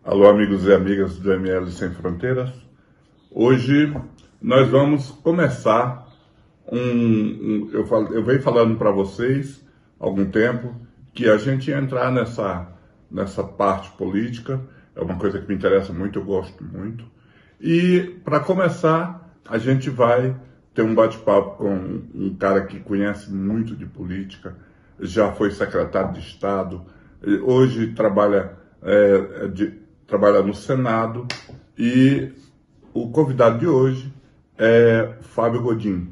Alô, amigos e amigas do ML Sem Fronteiras. Hoje nós vamos começar eu venho falando para vocês há algum tempo que a gente ia entrar nessa parte política. É uma coisa que me interessa muito, eu gosto muito. E para começar, a gente vai ter um bate-papo com um cara que conhece muito de política, já foi secretário de Estado, hoje trabalha no Senado, e o convidado de hoje é Fábio Godin,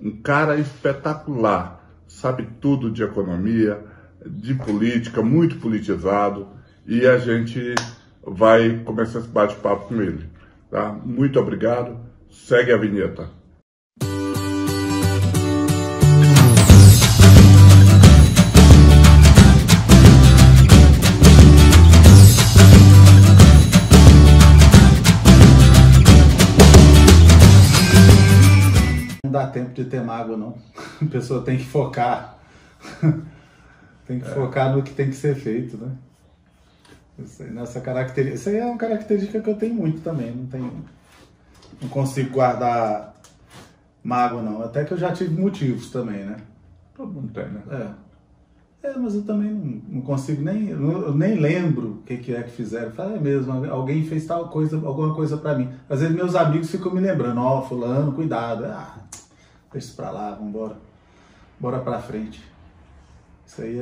um cara espetacular, sabe tudo de economia, de política, muito politizado, e a gente vai começar esse bate-papo com ele. Tá? Muito obrigado, segue a vinheta. Não dá tempo de ter mágoa, não. A pessoa tem que focar. Tem que focar no que tem que ser feito, né? Isso aí é uma característica que eu tenho muito também. Não consigo guardar mágoa, não. Até que eu já tive motivos também, né? Todo mundo tem, né? Mas eu também não consigo eu nem lembro o que é que fizeram. Fala, mesmo, alguém fez tal coisa, alguma coisa pra mim. Às vezes meus amigos ficam me lembrando, fulano, cuidado. Deixa isso pra lá, vambora. Bora pra frente. Isso aí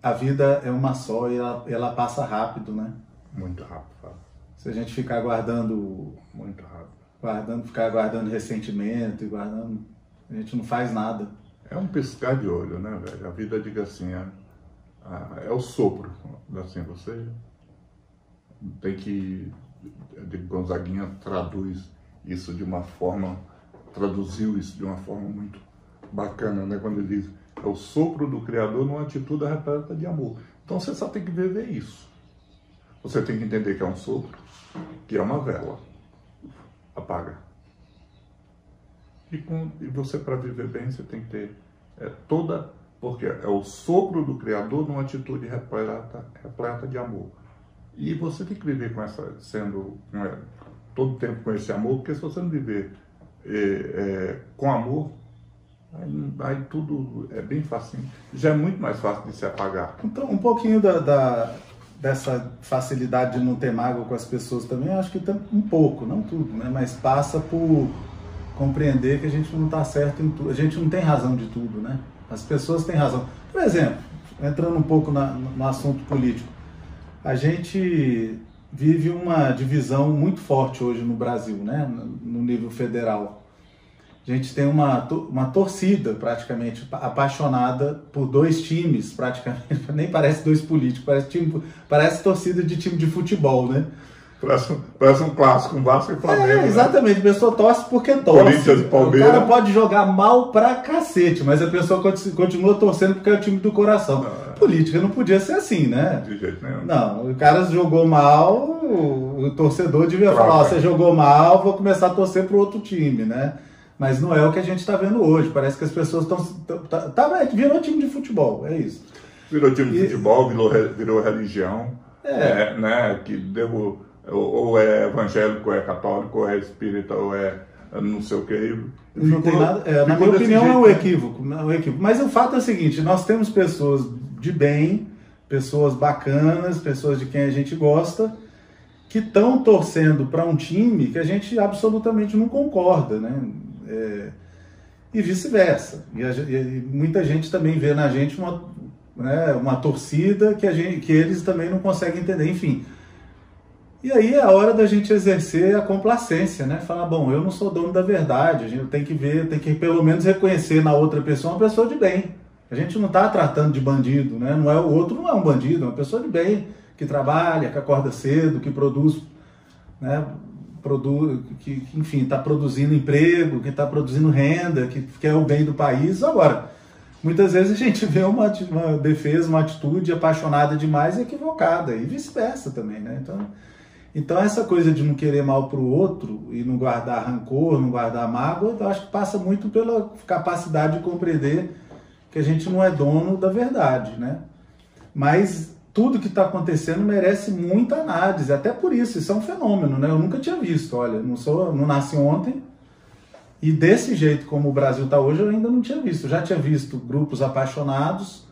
a vida é uma só e ela passa rápido, né? Muito rápido, Fábio. Se a gente ficar guardando... Muito rápido. Ficar guardando ressentimento a gente não faz nada. É um piscar de olho, né, velho? A vida, diga assim, é o sopro. Assim, você tem que... Gonzaguinha traduziu isso de uma forma muito bacana, né? Quando ele diz, é o sopro do Criador numa atitude repleta de amor. Então você só tem que viver isso. Você tem que entender que é um sopro, que é uma vela. Apaga. E você, para viver bem, você tem que ter porque é o sopro do Criador numa atitude repleta de amor. E você tem que viver todo o tempo com esse amor, porque se você não viver com amor, aí tudo é bem facinho. Já é muito mais fácil de se apagar. Então, um pouquinho dessa facilidade de não ter mágoa com as pessoas também, acho que um pouco, não tudo, né? Mas passa por compreender que a gente não está certo em tudo, a gente não tem razão de tudo, né? As pessoas têm razão. Por exemplo, entrando um pouco no assunto político, a gente vive uma divisão muito forte hoje no Brasil, né? No nível federal. A gente tem uma torcida praticamente apaixonada por dois times, praticamente, nem parece dois políticos, parece torcida de time de futebol, né? Parece um clássico, um Vasco e Flamengo. Exatamente, né? A pessoa torce porque torce. Corinthians e Palmeiras. O cara pode jogar mal pra cacete, mas a pessoa continua torcendo porque é o time do coração. Política não podia ser assim, né? De jeito nenhum. Não, o cara jogou mal, o torcedor devia falar, você jogou mal, vou começar a torcer pro outro time, né? Mas não é o que a gente está vendo hoje. Parece que as pessoas virou time de futebol, é isso. Virou time de futebol, virou religião, né? Que ou é evangélico, ou é católico, ou é espírita, ou é não sei o que. Não tem nada. Na minha opinião, é um equívoco. Mas o fato é o seguinte: nós temos pessoas de bem, pessoas bacanas, pessoas de quem a gente gosta, que estão torcendo para um time que a gente absolutamente não concorda, né? E vice-versa. E muita gente também vê na gente uma torcida que eles também não conseguem entender, enfim. E aí é a hora da gente exercer a complacência, né? Falar, bom, eu não sou dono da verdade, a gente tem que pelo menos reconhecer na outra pessoa uma pessoa de bem. A gente não está tratando de bandido, né? O outro não é um bandido, é uma pessoa de bem, que trabalha, que acorda cedo, que produz, né? Que enfim, está produzindo emprego, que está produzindo renda, que quer o bem do país. Agora, muitas vezes a gente vê uma defesa, uma atitude apaixonada demais e equivocada, e vice-versa também, né? Então essa coisa de não querer mal para o outro e não guardar rancor, não guardar mágoa, eu acho que passa muito pela capacidade de compreender que a gente não é dono da verdade, né? Mas tudo que está acontecendo merece muita análise, até por isso é um fenômeno, né? Eu nunca tinha visto, olha, não nasci ontem, e desse jeito como o Brasil está hoje eu ainda não tinha visto. Eu já tinha visto grupos apaixonados,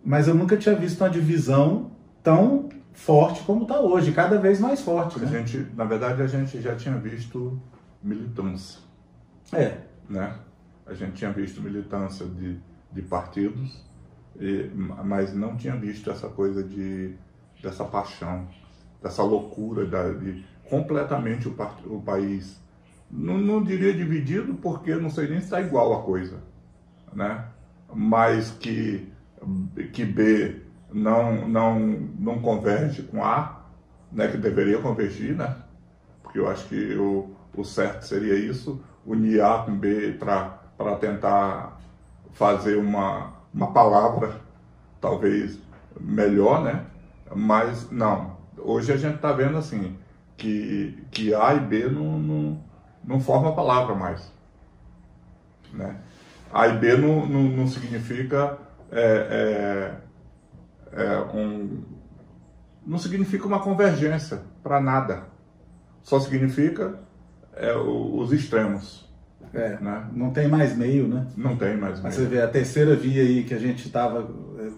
mas eu nunca tinha visto uma divisão tão forte como está hoje, cada vez mais forte. Né? Na verdade, a gente já tinha visto militância. Né? A gente tinha visto militância de partidos, mas não tinha visto essa coisa dessa paixão, dessa loucura de completamente o país. Não diria dividido, porque não sei nem se está igual a coisa, né? Mas que B não converge com A, né? Que deveria convergir, né? Porque eu acho que o certo seria isso, unir A com B para tentar fazer uma palavra talvez melhor, né? Mas não, hoje a gente está vendo assim que A e B não formam palavra mais, né? A e B não significa não significa uma convergência para nada, só significa os extremos. Né? Não tem mais meio, né? Não tem mais meio. Mas você vê a terceira via aí que a gente estava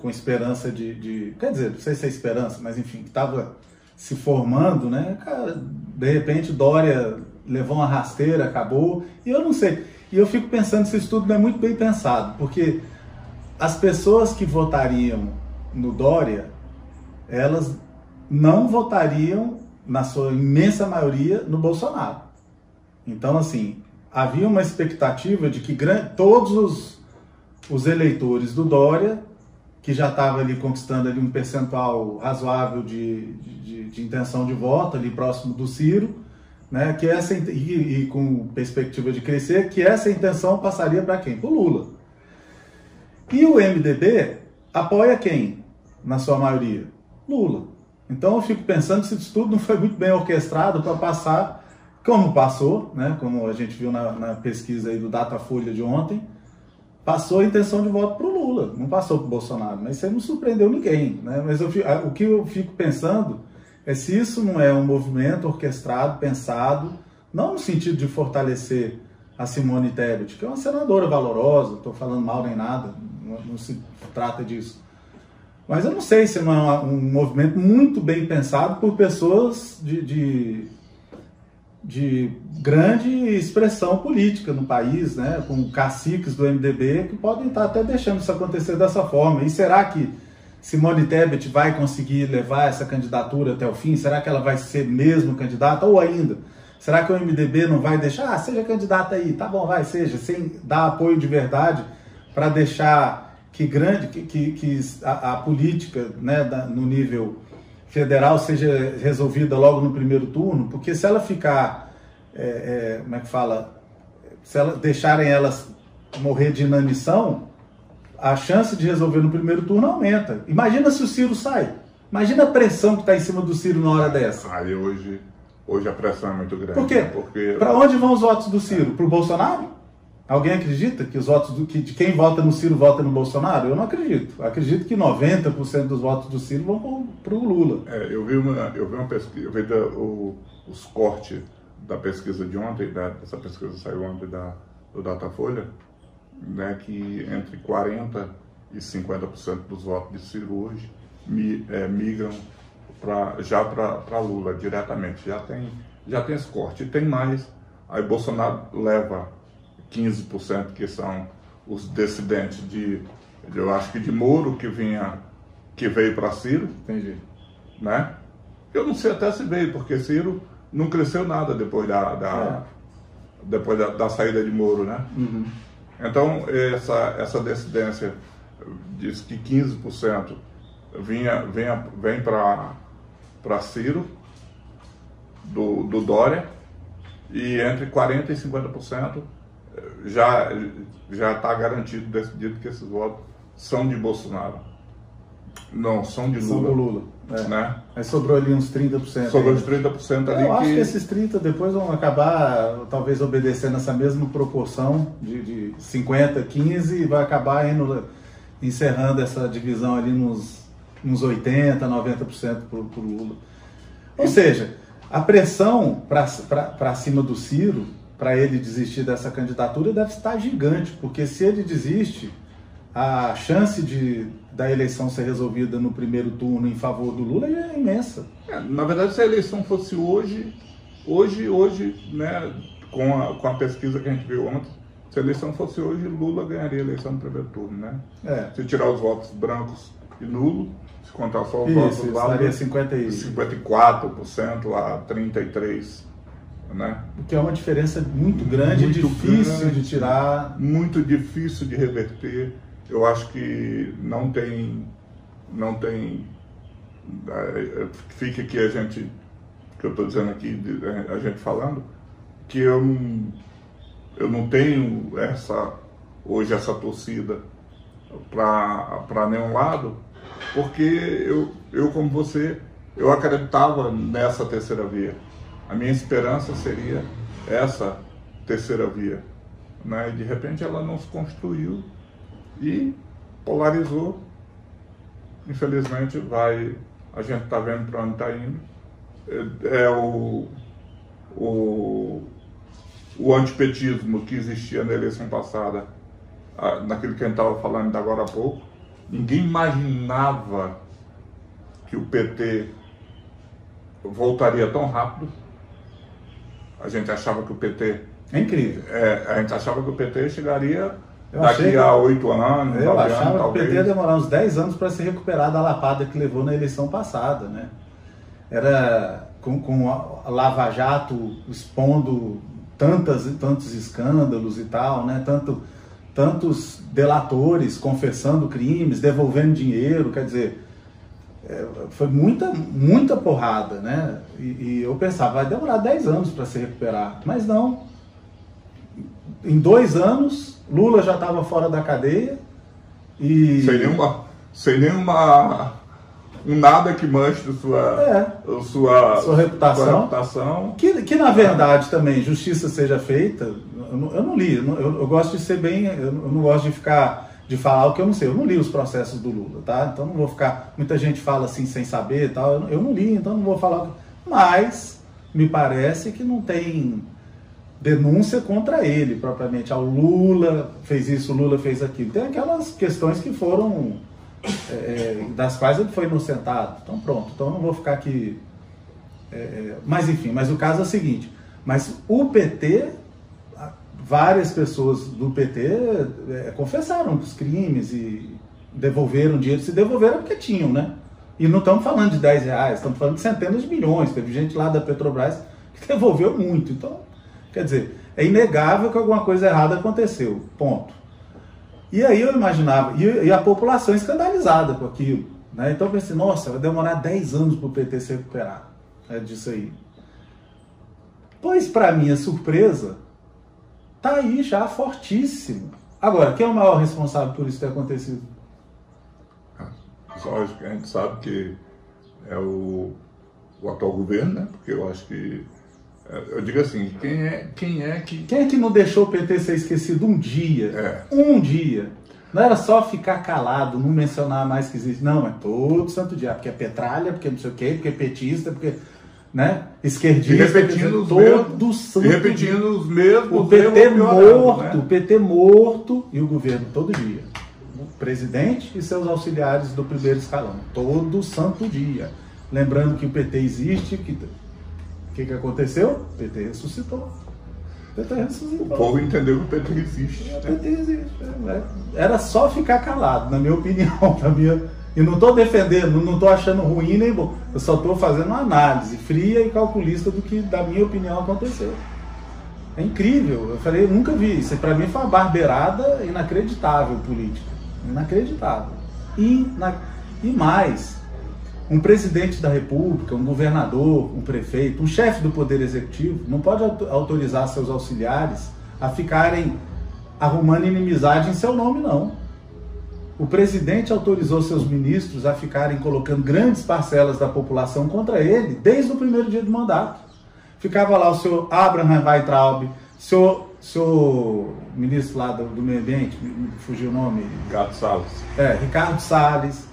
com esperança quer dizer, não sei se é esperança, mas enfim, que estava se formando, né? Cara, de repente Dória levou uma rasteira, acabou, e eu não sei. E eu fico pensando se isso tudo não é muito bem pensado, porque as pessoas que votariam no Dória, elas não votariam, na sua imensa maioria, no Bolsonaro. Então, assim, havia uma expectativa de que todos os eleitores do Dória, que já estava ali conquistando ali um percentual razoável de intenção de voto, ali próximo do Ciro, né, e com perspectiva de crescer, que essa intenção passaria para quem? Para o Lula. E o MDB apoia quem, na sua maioria? Lula. Então eu fico pensando se isso tudo não foi muito bem orquestrado para passar, como passou, né, como a gente viu na pesquisa aí do Datafolha de ontem, passou a intenção de voto para o Lula, não passou para o Bolsonaro, mas isso aí não surpreendeu ninguém. Né? Mas o que eu fico pensando é se isso não é um movimento orquestrado, pensado, não no sentido de fortalecer a Simone Tebet, que é uma senadora valorosa, não estou falando mal nem nada, não se trata disso. Mas eu não sei se não é um movimento muito bem pensado por pessoas de grande expressão política no país, né, com caciques do MDB que podem estar até deixando isso acontecer dessa forma. E será que Simone Tebet vai conseguir levar essa candidatura até o fim? Será que ela vai ser mesmo candidata? Ou ainda, será que o MDB não vai deixar, seja candidata aí, tá bom, vai, seja, sem dar apoio de verdade para deixar que a política, né, no nível federal seja resolvida logo no primeiro turno? Porque se ela ficar, como é que fala, se deixarem elas morrer de inanição, a chance de resolver no primeiro turno aumenta. Imagina se o Ciro sai. Imagina a pressão que está em cima do Ciro na hora dessa. Aí hoje a pressão é muito grande. Por quê? Porque para onde vão os votos do Ciro? Para o Bolsonaro? Alguém acredita que os votos de quem vota no Ciro vota no Bolsonaro? Eu não acredito. Eu acredito que 90% dos votos do Ciro vão para o Lula. Eu vi uma pesquisa, eu vi os cortes da pesquisa de ontem, essa pesquisa saiu ontem do Datafolha, né, que entre 40% e 50% dos votos de Ciro hoje migram para Lula diretamente. Já tem esse corte. E tem mais. Aí Bolsonaro leva 15%, que são os descendentes eu acho que de Moro, que veio para Ciro. Entendi. Né? Eu não sei até se veio, porque Ciro não cresceu nada depois da saída de Moro, né? Uhum. Então, essa descendência diz que 15% vem para Ciro, do Dória, e entre 40% e 50% já está garantido, decidido que esses votos são de Bolsonaro. Não, são de Lula. São do Lula. Né? Aí sobrou ali uns 30%. Sobrou uns 30% ali. Eu acho que esses 30% depois vão acabar, talvez, obedecendo essa mesma proporção de 50%, 15%, e vai acabar encerrando essa divisão ali nos uns 80%, 90% para o Lula. Ou seja, a pressão para cima do Ciro, para ele desistir dessa candidatura, deve estar gigante, porque se ele desiste, a chance da eleição ser resolvida no primeiro turno em favor do Lula é imensa. Na verdade, se a eleição fosse hoje, né, com a pesquisa que a gente viu ontem, se a eleição fosse hoje, Lula ganharia a eleição no primeiro turno, né? Se tirar os votos brancos e nulo, se contar só os votos válidos, 54% a 33%, né? O que é uma diferença muito grande, difícil de tirar. Muito difícil de reverter. Eu acho que não tem, fica aqui que eu estou dizendo aqui, a gente falando, que eu não tenho hoje essa torcida para nenhum lado, porque eu como você, eu acreditava nessa terceira via. A minha esperança seria essa terceira via, né? E de repente ela não se construiu e polarizou. Infelizmente a gente está vendo para onde está indo. O antipetismo que existia na eleição passada, naquilo que a gente estava falando ainda agora há pouco, ninguém imaginava que o PT voltaria tão rápido. A gente achava que o PT... É incrível. A gente achava que o PT chegaria daqui a 8 anos, 9 anos, talvez. Eu achava que o PT ia demorar uns 10 anos para se recuperar da lapada que levou na eleição passada, né? Era com a Lava Jato expondo tantos escândalos e tal, né? Tantos delatores confessando crimes, devolvendo dinheiro, quer dizer... foi muita porrada, né? E eu pensava, vai demorar 10 anos para se recuperar. Mas não. Em 2 anos, Lula já estava fora da cadeia e... Sem nenhuma nada que manche sua reputação. Que na verdade também, justiça seja feita. Eu não li, eu gosto de ser bem... Eu não gosto de falar o que eu não sei. Eu não li os processos do Lula, tá? Então não vou ficar... Muita gente fala assim sem saber e tal. Eu não li, então não vou falar... Mas me parece que não tem denúncia contra ele, propriamente. O Lula fez isso, o Lula fez aquilo. Tem aquelas questões que foram... das quais ele foi inocentado. Então pronto. Então não vou ficar aqui... mas enfim, mas o caso é o seguinte. Mas o PT... Várias pessoas do PT confessaram os crimes e devolveram dinheiro. Se devolveram porque tinham, né? E não estamos falando de R$10, estamos falando de centenas de milhões. Teve gente lá da Petrobras que devolveu muito. Então, quer dizer, é inegável que alguma coisa errada aconteceu. Ponto. E aí eu imaginava, e a população escandalizada com aquilo, né? Então eu pensei, nossa, vai demorar 10 anos para o PT se recuperar disso aí. Pois, para minha surpresa, tá aí já fortíssimo. Agora, quem é o maior responsável por isso ter acontecido? Lógico que a gente sabe que é o atual governo, né? Porque eu acho que... Eu digo assim, quem é que não deixou o PT ser esquecido um dia? Um dia. Não era só ficar calado, não mencionar mais que existe. Não, é todo santo dia. Porque é petralha, porque não sei o quê, porque é petista, porque... né? Esquerdista, e repetindo os mesmos. O PT morto, né? O PT morto e o governo todo dia. O presidente e seus auxiliares do primeiro escalão, todo santo dia. Lembrando que o PT existe, o que aconteceu? O PT ressuscitou. O povo entendeu que o PT existe. O PT existe. Era só ficar calado, na minha opinião, E não estou defendendo, não estou achando ruim nem bom. Eu só estou fazendo uma análise fria e calculista do que, da minha opinião, aconteceu. É incrível. Eu falei, eu nunca vi. Isso para mim foi uma barbeirada inacreditável política. Inacreditável. E mais, um presidente da República, um governador, um prefeito, um chefe do Poder Executivo não pode autorizar seus auxiliares a ficarem arrumando inimizade em seu nome, não. O presidente autorizou seus ministros a ficarem colocando grandes parcelas da população contra ele desde o primeiro dia do mandato. Ficava lá o senhor Abraham Weintraub, senhor ministro lá do meio ambiente, fugiu o nome. Ricardo Salles. Ricardo Salles.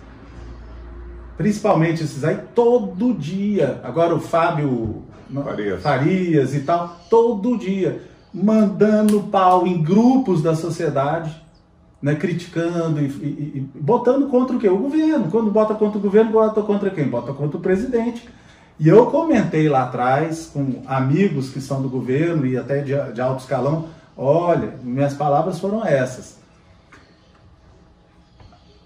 principalmente esses aí, todo dia. Agora o Fábio Farias e tal, todo dia, mandando pau em grupos da sociedade, né, criticando e botando contra o quê? O governo. Quando bota contra o governo, bota contra quem? Bota contra o presidente. E eu comentei lá atrás com amigos que são do governo e até de alto escalão, olha, minhas palavras foram essas.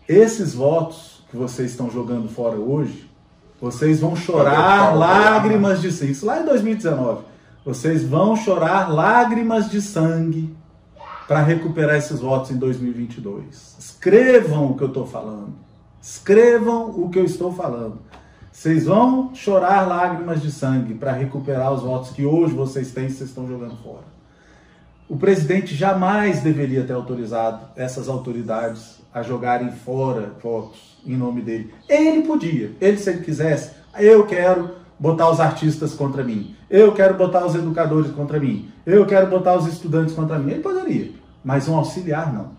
Esses votos que vocês estão jogando fora hoje, vocês vão chorar lágrimas de sangue. Isso lá em 2019. Vocês vão chorar lágrimas de sangue para recuperar esses votos em 2022. Escrevam o que eu estou falando. Escrevam o que eu estou falando. Vocês vão chorar lágrimas de sangue para recuperar os votos que hoje vocês têm e vocês estão jogando fora. O presidente jamais deveria ter autorizado essas autoridades a jogarem fora votos em nome dele. Ele podia. Ele, se ele quisesse, eu quero botar os artistas contra mim. Eu quero botar os educadores contra mim. Eu quero botar os estudantes contra mim. Ele poderia, mas um auxiliar não.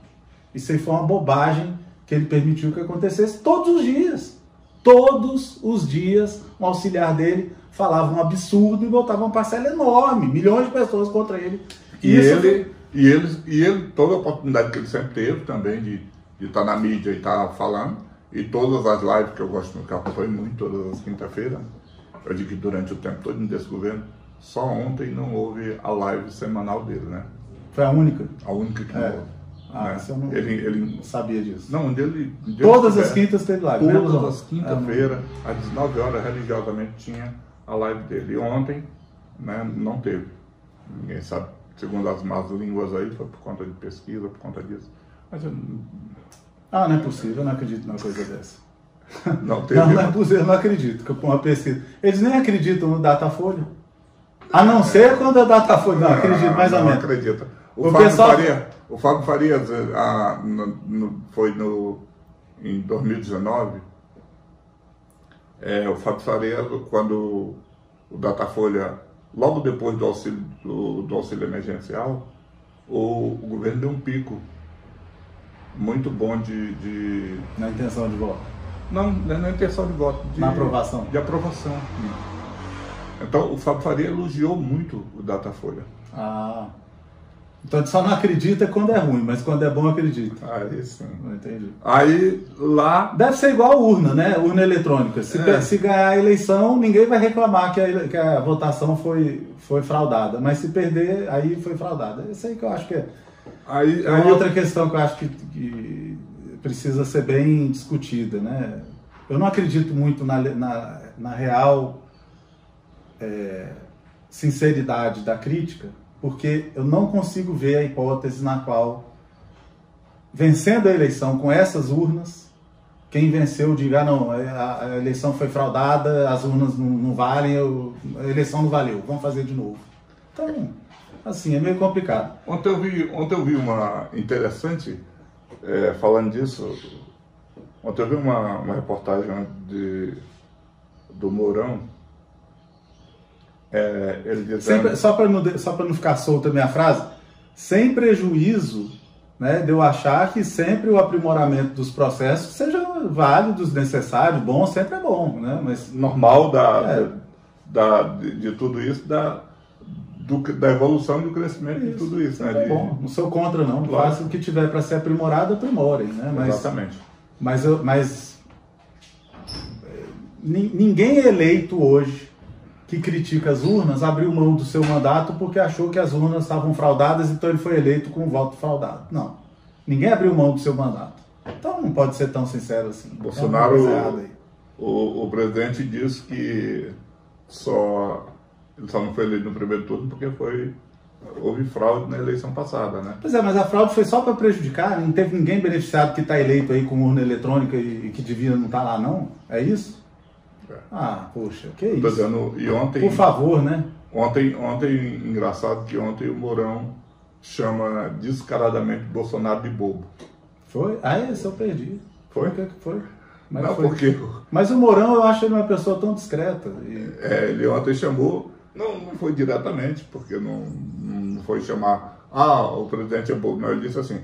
Isso aí foi uma bobagem que ele permitiu que acontecesse todos os dias. Todos os dias, um auxiliar dele falava um absurdo e botava uma parcela enorme, milhões de pessoas contra ele. E ele, toda a oportunidade que ele sempre teve também de estar na mídia e estar falando, e todas as lives que eu gosto, que eu acompanho muito, todas as quinta-feiras, eu digo que durante o tempo todo desse governo, só ontem não houve a live semanal dele, né? Foi a única? A única que não houve. Né? Eu não ele sabia disso. Não, todas as quintas teve live. Todas as quinta-feiras, às 19 horas, religiosamente, tinha a live dele. E ontem, né, não teve. Ninguém sabe, segundo as más línguas aí, foi por conta de pesquisa, por conta disso. Mas eu... não é possível, eu não acredito numa coisa dessa. Não teve. Não é possível, eu não acredito que com uma pesquisa. Eles nem acreditam no Datafolha. A não ser quando é Datafolha. Não, acredito mais ou menos. Não acredita. O Fábio Farias foi em 2019. O Fábio Farias, quando o Datafolha, logo depois do auxílio emergencial, o governo deu um pico muito bom na intenção de voto. Não é na intenção de voto. Na aprovação. De aprovação. Então, o Fábio Faria elogiou muito o Datafolha. Então, ele só não acredita quando é ruim, mas quando é bom, acredita. Aí sim. Não entendi. Aí, lá... Deve ser igual a urna, né? Urna eletrônica. Se ganhar a eleição, ninguém vai reclamar que a votação foi fraudada. Mas se perder, aí foi fraudada. Isso aí que eu acho que é... outra questão que eu acho que precisa ser bem discutida, né? Eu não acredito muito na real sinceridade da crítica, porque eu não consigo ver a hipótese na qual, vencendo a eleição com essas urnas, quem venceu diga, não, a eleição foi fraudada, as urnas não valem, a eleição não valeu, vamos fazer de novo. Então, assim, é meio complicado. Ontem eu vi uma interessante, falando disso, ontem eu vi uma reportagem do Mourão, ele dizendo... Só para não ficar solta a minha frase, sem prejuízo, né, de eu achar que sempre o aprimoramento dos processos seja válido, necessário, bom, sempre é bom, né? Mas normal de tudo isso, da evolução e do crescimento de tudo isso, né? É bom, não sou contra não, faça o que tiver para ser aprimorado, aprimorem, né? Exatamente. Mas ninguém é eleito hoje que critica as urnas abriu mão do seu mandato porque achou que as urnas estavam fraudadas, então ele foi eleito com um voto fraudado. Não. Ninguém abriu mão do seu mandato. Então não pode ser tão sincero assim. Bolsonaro, o presidente disse que ele só não foi eleito no primeiro turno porque houve fraude na eleição passada, né? Pois é, mas a fraude foi só para prejudicar, não teve ninguém beneficiado que está eleito aí com urna eletrônica e que devia não estar lá, não? É isso? Poxa, que isso? Dizendo, e ontem, por favor, né? Ontem, engraçado que ontem o Mourão chama descaradamente Bolsonaro de bobo. Foi? Esse eu perdi. Foi? O que foi? Mas não, porque... Mas o Mourão, eu acho ele uma pessoa tão discreta. Ele ontem chamou, não foi diretamente, porque não foi chamar, o presidente é bobo. Não, ele disse assim,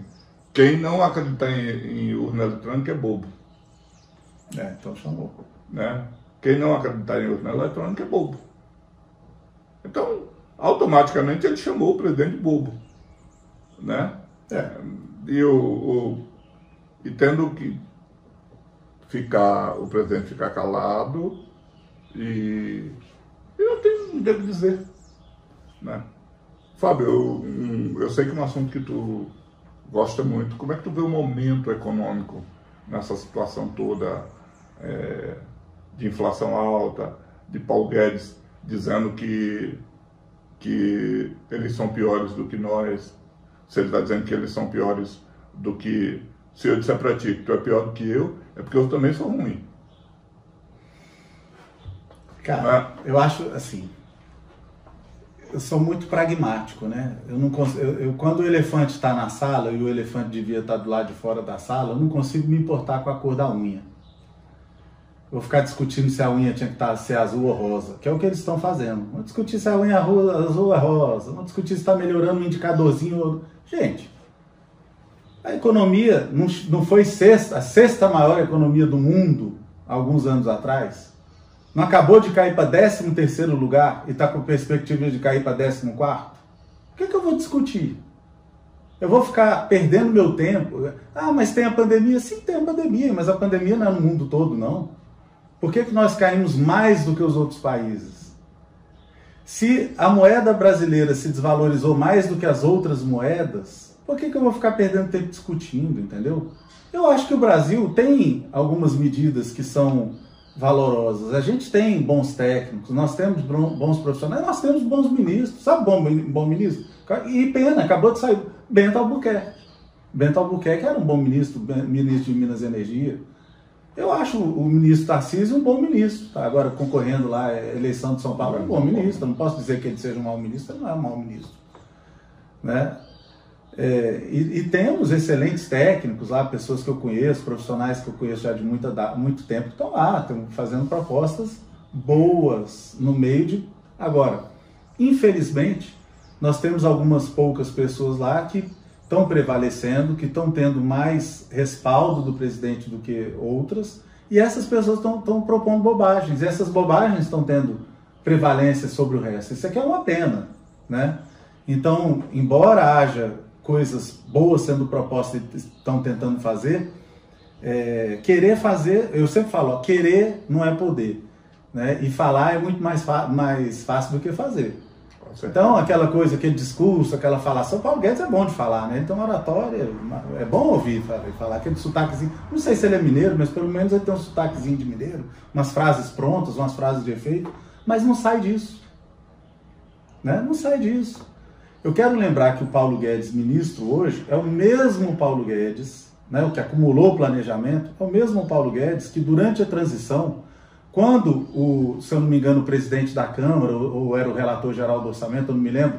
quem não acredita em urna eletrônica é bobo. Então chamou. né? Quem não acreditar em urna eletrônica é bobo. Então, automaticamente ele chamou o presidente de bobo, né? E tendo que o presidente ficar calado, e eu devo dizer, né? Fábio, eu sei que é um assunto que tu gosta muito. Como é que tu vê o momento econômico nessa situação toda de inflação alta, de Paulo Guedes dizendo que eles são piores do que nós? Se ele está dizendo que eles são piores do que... Se eu disser para ti que tu é pior do que eu, é porque eu também sou ruim. Cara, eu acho assim... Eu sou muito pragmático, né? Eu não consigo, quando o elefante está na sala e o elefante devia estar do lado de fora da sala, eu não consigo me importar com a cor da unha. Vou ficar discutindo se a unha tinha que ser azul ou rosa, que é o que eles estão fazendo. Vamos discutir se a unha azul ou rosa, vamos discutir se está melhorando um indicadorzinho. Gente, a economia não foi a sexta maior economia do mundo há alguns anos atrás? Não acabou de cair para 13º lugar e está com perspectiva de cair para 14º? O que eu vou discutir? Eu vou ficar perdendo meu tempo? Ah, mas tem a pandemia? Sim, tem a pandemia, mas a pandemia não é no mundo todo, não. Por que nós caímos mais do que os outros países? Se a moeda brasileira se desvalorizou mais do que as outras moedas, por que eu vou ficar perdendo tempo discutindo, entendeu? Eu acho que o Brasil tem algumas medidas que são valorosas. A gente tem bons técnicos, nós temos bons profissionais, nós temos bons ministros. Sabe bom ministro? E pena, acabou de sair Bento Albuquerque. Bento Albuquerque era um bom ministro, ministro de Minas e Energia. Eu acho o ministro Tarcísio um bom ministro. Tá agora concorrendo lá à eleição de São Paulo, é um bom ministro. Eu não posso dizer que ele seja um mau ministro, ele não é um mau ministro, né? E temos excelentes técnicos lá, pessoas que eu conheço, profissionais que eu conheço já de muito tempo, que estão lá, estão fazendo propostas boas no meio de... Agora, infelizmente, nós temos algumas poucas pessoas lá que estão prevalecendo, que estão tendo mais respaldo do presidente do que outras, e essas pessoas estão propondo bobagens, e essas bobagens estão tendo prevalência sobre o resto. Isso aqui é uma pena, né? Então, embora haja coisas boas sendo propostas e estão tentando fazer, querer fazer, eu sempre falo, querer não é poder, né? E falar é muito mais fácil do que fazer. Então, aquela coisa, aquele discurso, aquela falação, Paulo Guedes é bom de falar, né? Então, oratória, é bom ouvir falar, aquele sotaquezinho, não sei se ele é mineiro, mas pelo menos ele tem um sotaquezinho de mineiro, umas frases prontas, umas frases de efeito, mas não sai disso, né? Não sai disso. Eu quero lembrar que o Paulo Guedes, ministro hoje, é o mesmo Paulo Guedes, né, o que acumulou o planejamento, é o mesmo Paulo Guedes que durante a transição, quando se eu não me engano, o presidente da Câmara, ou era o relator geral do orçamento, eu não me lembro,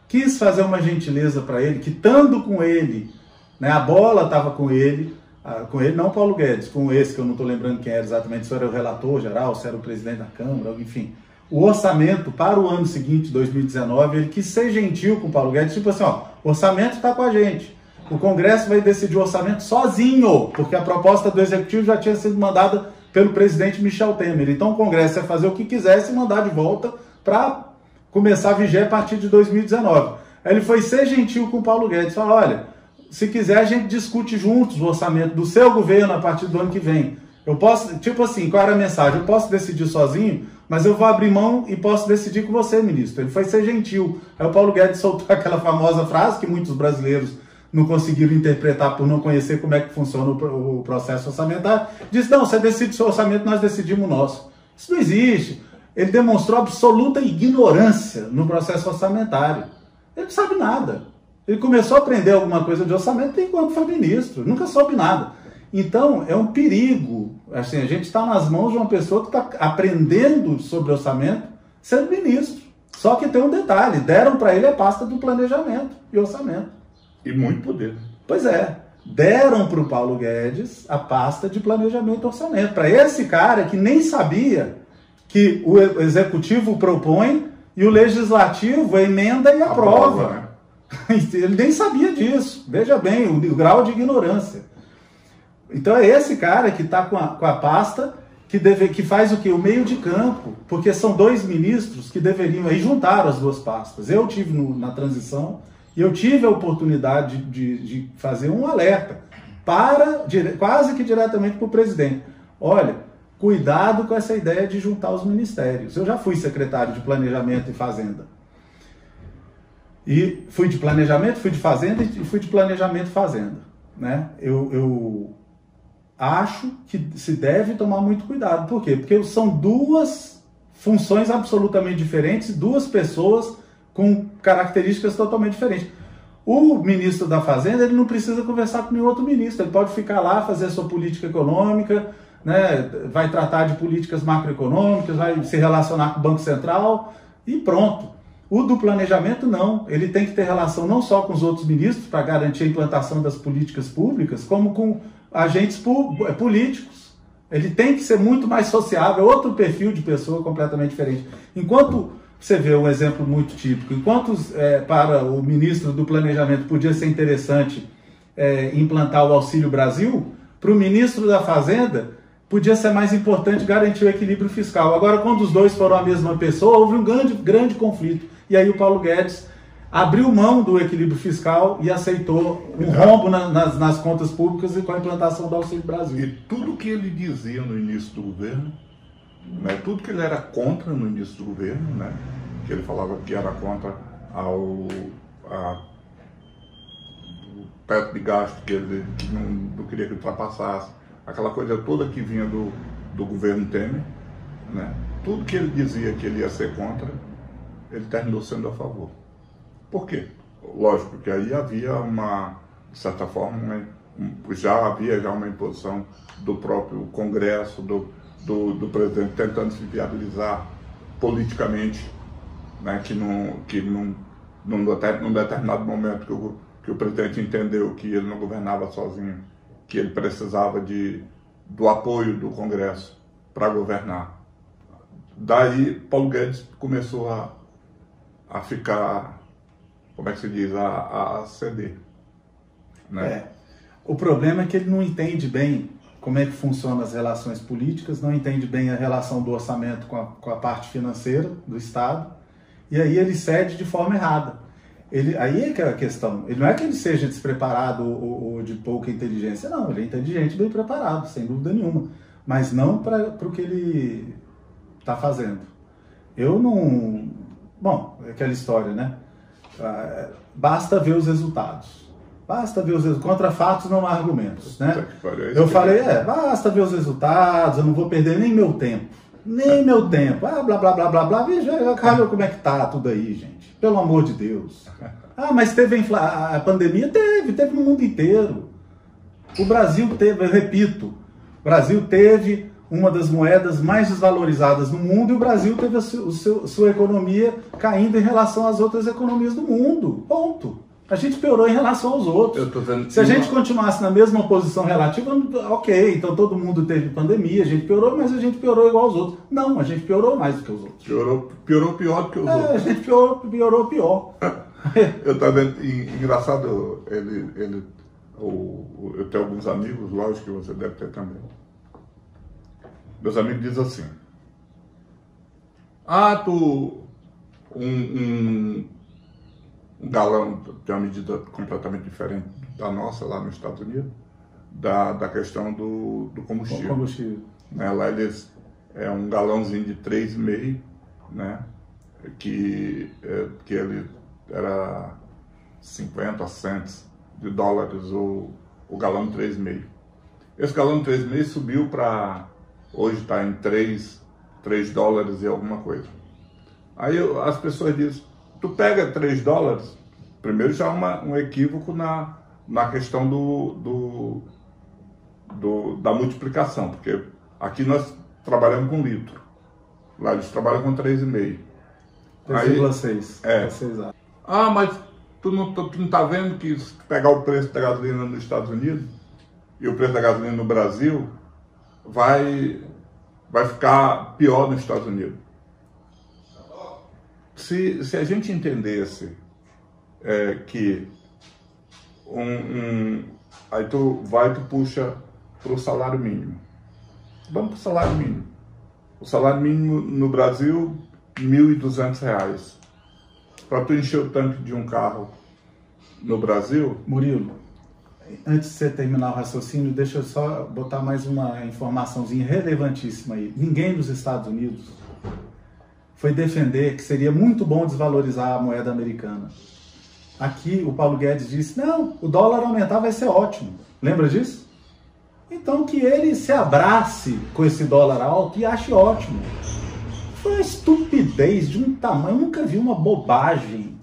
quis fazer uma gentileza para ele, que estando com ele, né, a bola estava com ele não Paulo Guedes, com esse que eu não estou lembrando quem era exatamente, se era o relator geral, se era o presidente da Câmara, enfim... O orçamento para o ano seguinte, 2019, ele quis ser gentil com o Paulo Guedes, tipo assim, ó, o orçamento está com a gente. O Congresso vai decidir o orçamento sozinho, porque a proposta do Executivo já tinha sido mandada pelo presidente Michel Temer. Então o Congresso ia fazer o que quisesse e mandar de volta para começar a viger a partir de 2019. Aí ele foi ser gentil com o Paulo Guedes, falou, olha, se quiser a gente discute juntos o orçamento do seu governo a partir do ano que vem. Eu posso, tipo assim, qual era a mensagem? Eu posso decidir sozinho, mas eu vou abrir mão e posso decidir com você, ministro. Ele foi ser gentil. Aí o Paulo Guedes soltou aquela famosa frase que muitos brasileiros não conseguiram interpretar por não conhecer como é que funciona o processo orçamentário. Disse, não, você decide o seu orçamento, nós decidimos o nosso. Isso não existe. Ele demonstrou absoluta ignorância no processo orçamentário. Ele não sabe nada. Ele começou a aprender alguma coisa de orçamento enquanto foi ministro. Nunca soube nada. Então, é um perigo. Assim, a gente está nas mãos de uma pessoa que está aprendendo sobre orçamento sendo ministro. Só que tem um detalhe, deram para ele a pasta do planejamento e orçamento. E muito poder. Pois é, deram para o Paulo Guedes a pasta de planejamento e orçamento. Para esse cara que nem sabia que o executivo propõe e o legislativo emenda e aprova. Né? Ele nem sabia disso. Veja bem o grau de ignorância. Então é esse cara que está com a pasta que faz o quê? O meio de campo, porque são dois ministros que deveriam, aí juntaram as duas pastas. Eu tive na transição e eu tive a oportunidade de fazer um alerta quase que diretamente para o presidente. Olha, cuidado com essa ideia de juntar os ministérios. Eu já fui secretário de Planejamento e Fazenda. E fui de Planejamento, fui de Fazenda e fui de Planejamento e Fazenda. Né? Eu acho que se deve tomar muito cuidado. Por quê? Porque são duas funções absolutamente diferentes, duas pessoas com características totalmente diferentes. O ministro da Fazenda, ele não precisa conversar com nenhum outro ministro, ele pode ficar lá, fazer a sua política econômica, né? Vai tratar de políticas macroeconômicas, vai se relacionar com o Banco Central e pronto. O do planejamento não, ele tem que ter relação não só com os outros ministros para garantir a implantação das políticas públicas, como com agentes políticos. Ele tem que ser muito mais sociável, outro perfil de pessoa completamente diferente. Enquanto você vê um exemplo muito típico, enquanto para o ministro do Planejamento podia ser interessante implantar o Auxílio Brasil, para o ministro da Fazenda podia ser mais importante garantir o equilíbrio fiscal. Agora, quando os dois foram a mesma pessoa, houve um grande conflito. E aí o Paulo Guedes abriu mão do equilíbrio fiscal e aceitou um rombo nas contas públicas e com a implantação do Auxílio Brasil. E tudo que ele dizia no início do governo, né, tudo que ele era contra no início do governo, né, que ele falava que era contra o teto de gasto, que ele não queria que ultrapassasse, aquela coisa toda que vinha do governo Temer, né, tudo que ele dizia que ele ia ser contra, ele terminou sendo a favor. Por quê? Lógico que aí havia de certa forma, já havia uma imposição do próprio Congresso, do presidente tentando se viabilizar politicamente, né, num determinado momento que o presidente entendeu que ele não governava sozinho, que ele precisava do apoio do Congresso para governar. Daí Paulo Guedes começou a ficar, como é que se diz, a ceder. Né? O problema é que ele não entende bem como é que funcionam as relações políticas, não entende bem a relação do orçamento com a parte financeira do Estado, e aí ele cede de forma errada. Aí é que é a questão. Ele não é que ele seja despreparado ou de pouca inteligência, não. Ele é inteligente, bem preparado, sem dúvida nenhuma. Mas não para o que ele está fazendo. Eu não... Bom, é aquela história, né? Basta ver os resultados. Basta ver os resultados. Contra fatos não há argumentos, né? Eu falei, basta ver os resultados, eu não vou perder nem meu tempo. Nem meu tempo. Blá, blá, blá, blá, blá. Veja, cara, como é que tá tudo aí, gente. Pelo amor de Deus. Mas teve a pandemia? Teve no mundo inteiro. O Brasil teve, eu repito, o Brasil teve uma das moedas mais desvalorizadas no mundo e o Brasil teve sua economia caindo em relação às outras economias do mundo. Ponto. A gente piorou em relação aos outros. Se a gente continuasse na mesma posição relativa, ok, então todo mundo teve pandemia, a gente piorou, mas a gente piorou igual aos outros. Não, a gente piorou mais do que os outros. Piorou pior do que os outros. A gente piorou pior. Eu estava vendo, engraçado, eu tenho alguns amigos, lógico que você deve ter também. Meus amigos dizem assim, um galão tem uma medida completamente diferente da nossa lá nos Estados Unidos, da questão do combustível. Né? Lá eles um galãozinho de 3,5, né? que ele era 50 cents de dólares o galão de 3,5. Esse galão de 3,5 subiu para, hoje está em 3 dólares e alguma coisa. Aí as pessoas dizem, tu pega 3 dólares, primeiro já um equívoco na questão da multiplicação, porque aqui nós trabalhamos com litro, lá eles trabalham com 3,5. 3,6. Mas tu não tá vendo que se pegar o preço da gasolina nos Estados Unidos e o preço da gasolina no Brasil, vai ficar pior nos Estados Unidos. Se a gente entendesse que aí tu puxa para o salário mínimo. Vamos para o salário mínimo. O salário mínimo no Brasil, R$ 1.200. Para tu encher o tanque de um carro no Brasil... Murilo, antes de você terminar o raciocínio, deixa eu só botar mais uma informaçãozinha relevantíssima aí. Ninguém nos Estados Unidos foi defender que seria muito bom desvalorizar a moeda americana. Aqui o Paulo Guedes disse, não, o dólar aumentar vai ser ótimo. Lembra disso? Então que ele se abrace com esse dólar alto e ache ótimo. Foi uma estupidez de um tamanho, eu nunca vi uma bobagem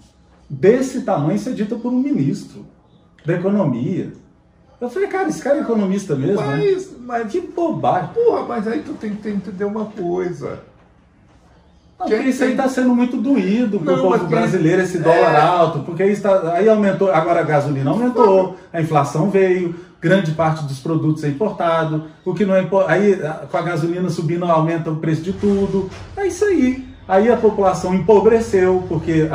desse tamanho ser dita por um ministro da economia. Eu falei, cara, esse cara é economista mesmo, mas que bobagem. Porra, mas aí tu tem que entender uma coisa. Não, porque isso aí está sendo muito doído para o povo brasileiro, esse dólar alto, porque aí aumentou, agora a gasolina aumentou, a inflação veio, grande parte dos produtos é importado, o que não é aí com a gasolina subindo aumenta o preço de tudo, é isso aí. Aí a população empobreceu, porque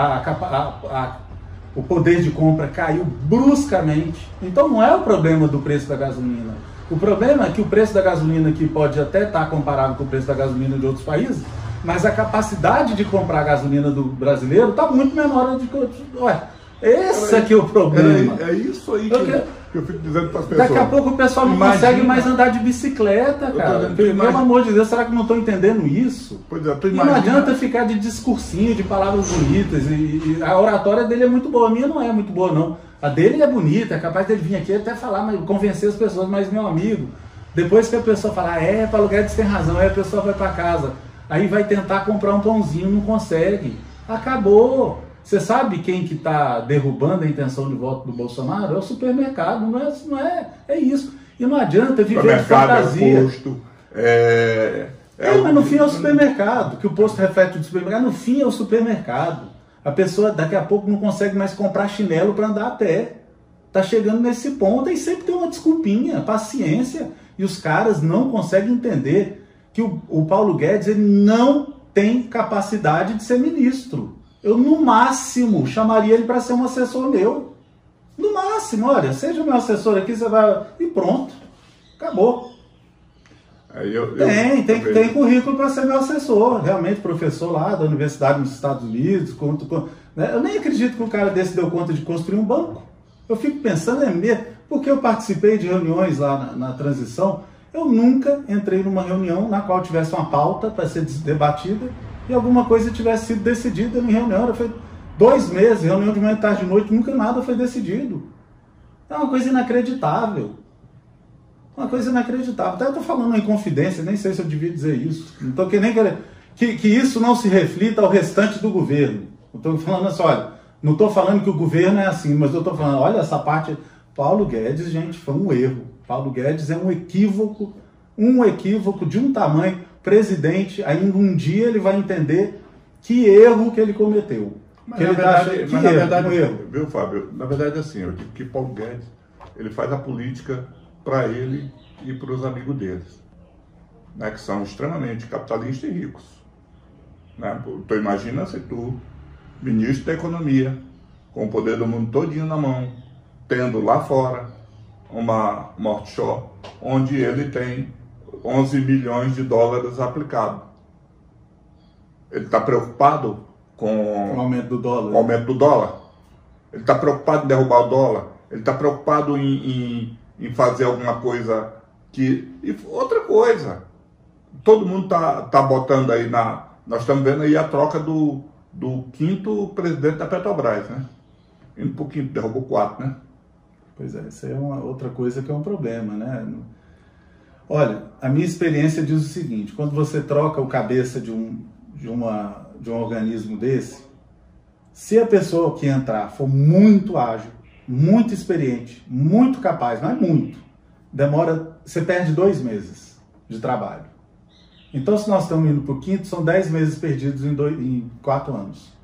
o poder de compra caiu bruscamente. Então não é o problema do preço da gasolina. O problema é que o preço da gasolina aqui pode até estar comparável com o preço da gasolina de outros países, mas a capacidade de comprar a gasolina do brasileiro está muito menor do que outros. Ué, esse aqui é o problema. É isso aí que eu fico dizendo para as pessoas. Daqui a pouco o pessoal não consegue mais andar de bicicleta, cara. Pelo amor de Deus, será que não estão entendendo isso? Pois é, e não adianta ficar de discursinho, de palavras bonitas. E a oratória dele é muito boa. A minha não é muito boa, não. A dele é bonita, é capaz dele vir aqui até falar, mas convencer as pessoas, mas meu amigo, depois que a pessoa falar, Paulo Guedes tem razão, aí a pessoa vai para casa. Aí vai tentar comprar um pãozinho, não consegue. Acabou. Você sabe quem que está derrubando a intenção de voto do Bolsonaro? É o supermercado, é isso. E não adianta viver de fantasia. É o posto, mas no fim é o supermercado, que o posto reflete o supermercado, no fim é o supermercado. A pessoa daqui a pouco não consegue mais comprar chinelo para andar a pé. Está chegando nesse ponto e sempre tem uma desculpinha, paciência. E os caras não conseguem entender que o Paulo Guedes ele não tem capacidade de ser ministro. Eu, no máximo, chamaria ele para ser um assessor meu. No máximo, olha, seja meu assessor aqui, você vai... E pronto. Acabou. Aí tem currículo para ser meu assessor. Realmente, professor lá da universidade nos Estados Unidos. Né? Eu nem acredito que um cara desse deu conta de construir um banco. Eu fico pensando, porque eu participei de reuniões lá na transição, eu nunca entrei numa reunião na qual tivesse uma pauta para ser debatida e alguma coisa tivesse sido decidida em reunião. Foi 2 meses, reunião de manhã, tarde, de noite, nunca nada foi decidido. É uma coisa inacreditável. Uma coisa inacreditável. Até eu estou falando em confidência, nem sei se eu devia dizer isso. Não estou querendo que isso não se reflita ao restante do governo. Eu estou falando assim, olha, não estou falando que o governo é assim, mas eu estou falando, olha, essa parte... Paulo Guedes, gente, foi um erro. Paulo Guedes é um equívoco de um tamanho. Presidente, ainda um dia ele vai entender que erro que ele cometeu. Mas na verdade, viu, Fábio? Na verdade, assim, eu digo que Paulo Guedes, ele faz a política para ele e para os amigos deles, né, que são extremamente capitalistas e ricos. Né? Tu imagina se tu, ministro da Economia, com o poder do mundo todinho na mão, tendo lá fora uma offshore, onde ele tem 11 milhões de dólares aplicado. Ele está preocupado com o aumento do dólar. O aumento do dólar. Ele está preocupado em derrubar o dólar. Ele está preocupado em fazer alguma coisa que... E outra coisa, todo mundo tá botando aí nós estamos vendo aí a troca do 5º presidente da Petrobras, né? Indo para o 5º, derrubou 4, né? Pois é, isso aí é uma outra coisa que é um problema, né? Olha, a minha experiência diz o seguinte, quando você troca o cabeça de um organismo desse, se a pessoa que entrar for muito ágil, muito experiente, muito capaz, mas muito, você perde 2 meses de trabalho. Então, se nós estamos indo para o 5º, são 10 meses perdidos em 4 anos.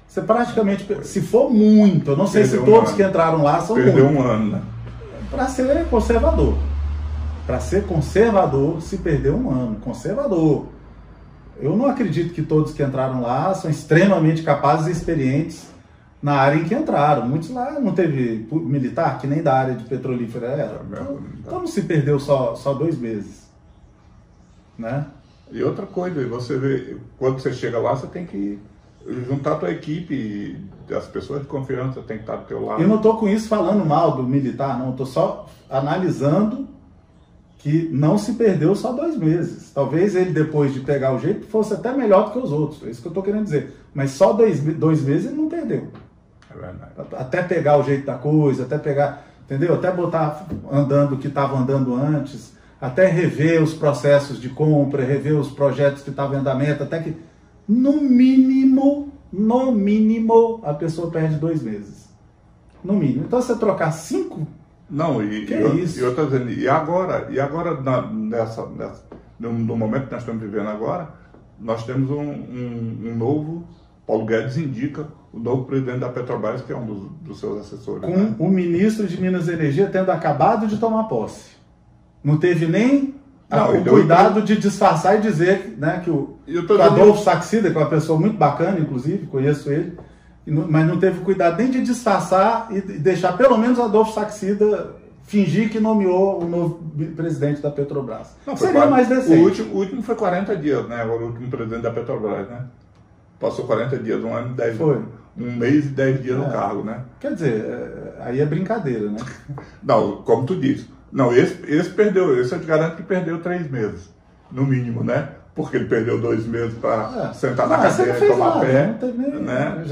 Você praticamente, se for muito, eu não sei se todos que entraram lá são muitos. Perdeu um ano, né? Para ser conservador. Para ser conservador, se perdeu um ano. Conservador. Eu não acredito que todos que entraram lá são extremamente capazes e experientes na área em que entraram. Muitos lá não teve militar, que nem da área de petrolífera era. Então não se perdeu só 2 meses. né? E outra coisa, você vê, quando você chega lá, você tem que juntar a tua equipe, as pessoas de confiança têm que estar do teu lado. Eu não estou com isso falando mal do militar, não. Estou só analisando que não se perdeu só 2 meses. Talvez ele, depois de pegar o jeito, fosse até melhor do que os outros. É isso que eu estou querendo dizer. Mas só 2 meses ele não perdeu. É verdade. Até pegar o jeito da coisa, até pegar, entendeu? Até botar andando o que estava andando antes, até rever os processos de compra, rever os projetos que estavam em andamento, até que, no mínimo, a pessoa perde 2 meses. No mínimo. Então, se você trocar 5... Não, e agora no momento que nós estamos vivendo agora, nós temos um novo, Paulo Guedes indica o novo presidente da Petrobras, que é um dos seus assessores. Com né? o ministro de Minas e Energia tendo acabado de tomar posse. Não teve nem o cuidado de disfarçar e dizer, né, que o Adolfo Saxida, que é uma pessoa muito bacana, inclusive, conheço ele, mas não teve cuidado nem de disfarçar e deixar pelo menos o Adolfo Saxida fingir que nomeou o novo presidente da Petrobras. Não, seria mais decente. O último foi 40 dias, né? O último presidente da Petrobras, né? Passou 40 dias, 1 ano e 10 dias. Um mês e 10 dias no cargo, né? Quer dizer, aí é brincadeira, né? Não, como tu disse. Não, esse perdeu, esse eu te garanto que perdeu 3 meses, no mínimo, né? Porque ele perdeu 2 meses para sentar na cadeira e tomar pé. Não teve nem, né?